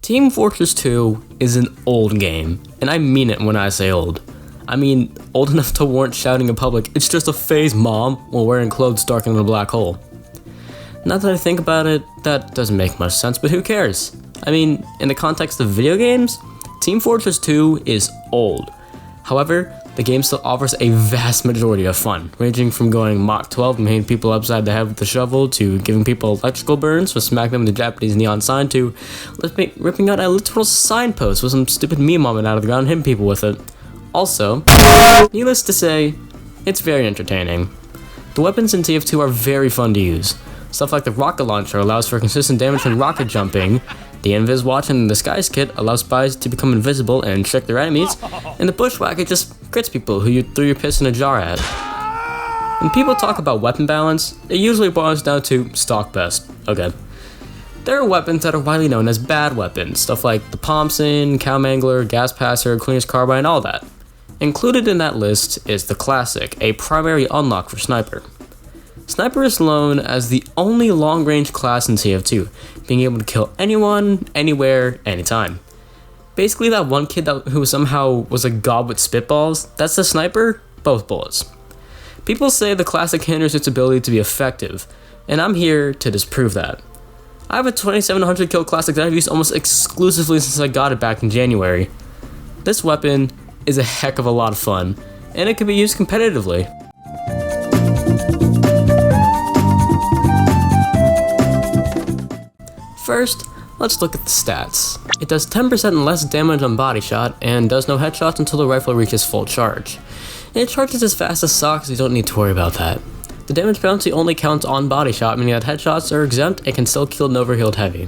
Team Fortress 2 is an old game, and I mean it when I say old. I mean, old enough to warrant shouting in public, "It's just a phase, Mom," while wearing clothes darker than a black hole. Now that I think about it, that doesn't make much sense, but who cares? I mean, in the context of video games, Team Fortress 2 is old. However, the game still offers a vast majority of fun, ranging from going Mach 12 and hitting people upside the head with a shovel, to giving people electrical burns with smack them with a Japanese neon sign, to ripping out a literal signpost with some stupid meme moment out of the ground and hitting people with it. Also, needless to say, it's very entertaining. The weapons in TF2 are very fun to use. Stuff like the rocket launcher allows for consistent damage from rocket jumping, the Invis Watch and the Disguise Kit allows spies to become invisible and trick their enemies, and the Bushwhacker just crits people who you threw your piss in a jar at. When people talk about weapon balance, it usually boils down to stock best. Okay. There are weapons that are widely known as bad weapons, stuff like the Thompson, Cow Mangler, Gas Passer, Cleaner's Carbine, and all that. Included in that list is the Classic, a primary unlock for Sniper. Sniper is known as the only long-range class in TF2, being able to kill anyone, anywhere, anytime. Basically that one kid who somehow was a god with spitballs, that's the Sniper, both bullets. People say the Classic hinders its ability to be effective, and I'm here to disprove that. I have a 2700 kill Classic that I've used almost exclusively since I got it back in January. This weapon is a heck of a lot of fun, and it can be used competitively. First, let's look at the stats. It does 10% less damage on body shot, and does no headshots until the rifle reaches full charge. And it charges as fast as SOC, so you don't need to worry about that. The damage penalty only counts on body shot, meaning that headshots are exempt and can still kill an overhealed heavy.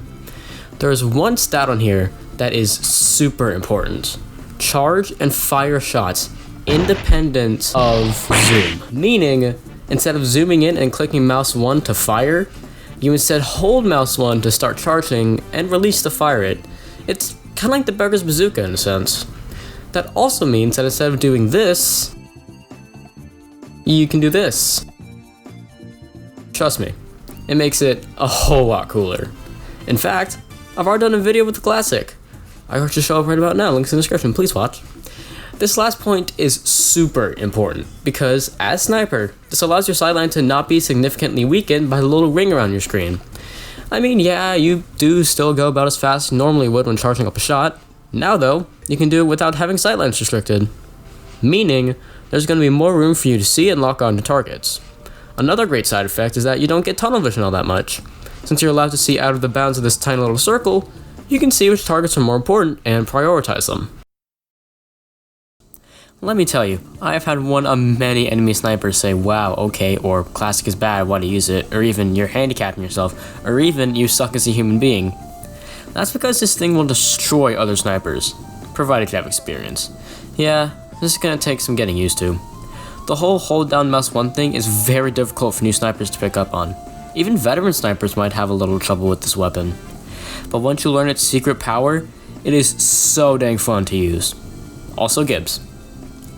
There is one stat on here that is super important. Charge and fire shots independent of zoom. Meaning, instead of zooming in and clicking mouse 1 to fire, you instead hold mouse 1 to start charging and release to fire it. It's kind of like the Beggar's Bazooka in a sense. That also means that instead of doing this, you can do this. Trust me, it makes it a whole lot cooler. In fact, I've already done a video with the Classic. I will just show up right about now, links in the description, please watch. This last point is super important, because as Sniper, this allows your sideline to not be significantly weakened by the little ring around your screen. I mean, yeah, you do still go about as fast as you normally would when charging up a shot. Now though, you can do it without having sightlines restricted. Meaning, there's going to be more room for you to see and lock onto targets. Another great side effect is that you don't get tunnel vision all that much. Since you're allowed to see out of the bounds of this tiny little circle, you can see which targets are more important and prioritize them. Let me tell you, I have had one of many enemy snipers say, "Wow, okay," or "Classic is bad, why do you use it?" or even "You're handicapping yourself," or even "You suck as a human being." That's because this thing will destroy other snipers, provided you have experience. Yeah, this is gonna take some getting used to. The whole hold down mouse 1 thing is very difficult for new snipers to pick up on. Even veteran snipers might have a little trouble with this weapon. But once you learn its secret power, it is so dang fun to use. Also Gibbs.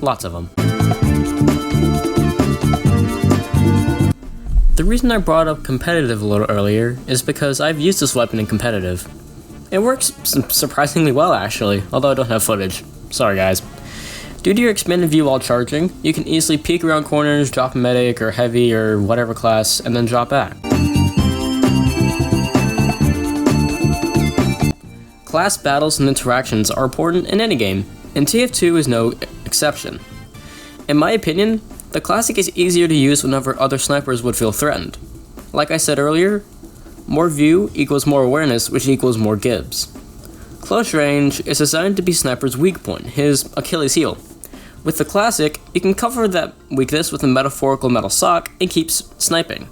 Lots of them. The reason I brought up competitive a little earlier is because I've used this weapon in competitive. It works surprisingly well actually, although I don't have footage. Sorry guys. Due to your expanded view while charging, you can easily peek around corners, drop a medic or heavy or whatever class, and then drop back. Class battles and interactions are important in any game, and TF2 is no exception. In my opinion, the Classic is easier to use whenever other snipers would feel threatened. Like I said earlier, more view equals more awareness, which equals more Gibbs. Close range is designed to be Sniper's weak point, his Achilles heel. With the Classic, you can cover that weakness with a metaphorical metal sock and keep sniping.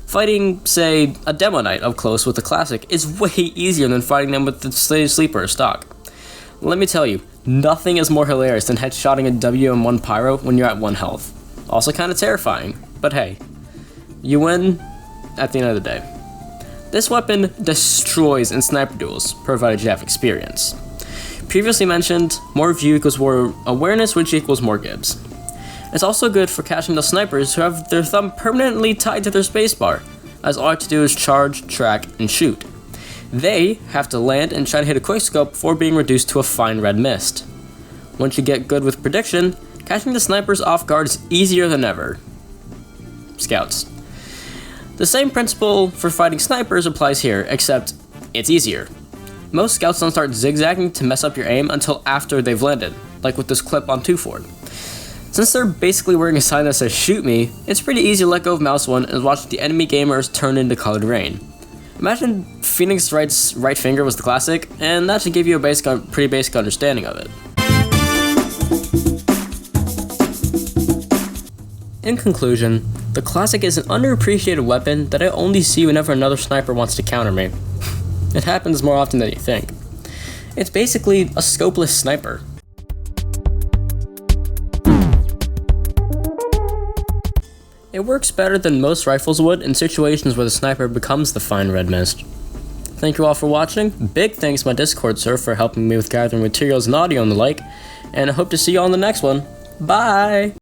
Fighting, say, a Demo Knight up close with the Classic is way easier than fighting them with the Sleeper or stock. Let me tell you, nothing is more hilarious than headshotting a WM1 Pyro when you're at 1 health. Also kinda terrifying, but hey, you win at the end of the day. This weapon destroys in sniper duels, provided you have experience. Previously mentioned, more view equals more awareness, which equals more Gibbs. It's also good for catching those snipers who have their thumb permanently tied to their spacebar, as all I have to do is charge, track, and shoot. They have to land and try to hit a quickscope before being reduced to a fine red mist. Once you get good with prediction, catching the snipers off guard is easier than ever. Scouts. The same principle for fighting snipers applies here, except it's easier. Most scouts don't start zigzagging to mess up your aim until after they've landed, like with this clip on 2-Ford. Since they're basically wearing a sign that says shoot me, it's pretty easy to let go of mouse 1 and watch the enemy gamers turn into colored rain. Imagine Phoenix Wright's right finger was the classic, and that should give you a pretty basic understanding of it. In conclusion, the classic is an underappreciated weapon that I only see whenever another sniper wants to counter me. It happens more often than you think. It's basically a scopeless sniper. It works better than most rifles would in situations where the sniper becomes the fine red mist. Thank you all for watching. Big thanks to my Discord server for helping me with gathering materials and audio and the like, and I hope to see you on the next one. Bye!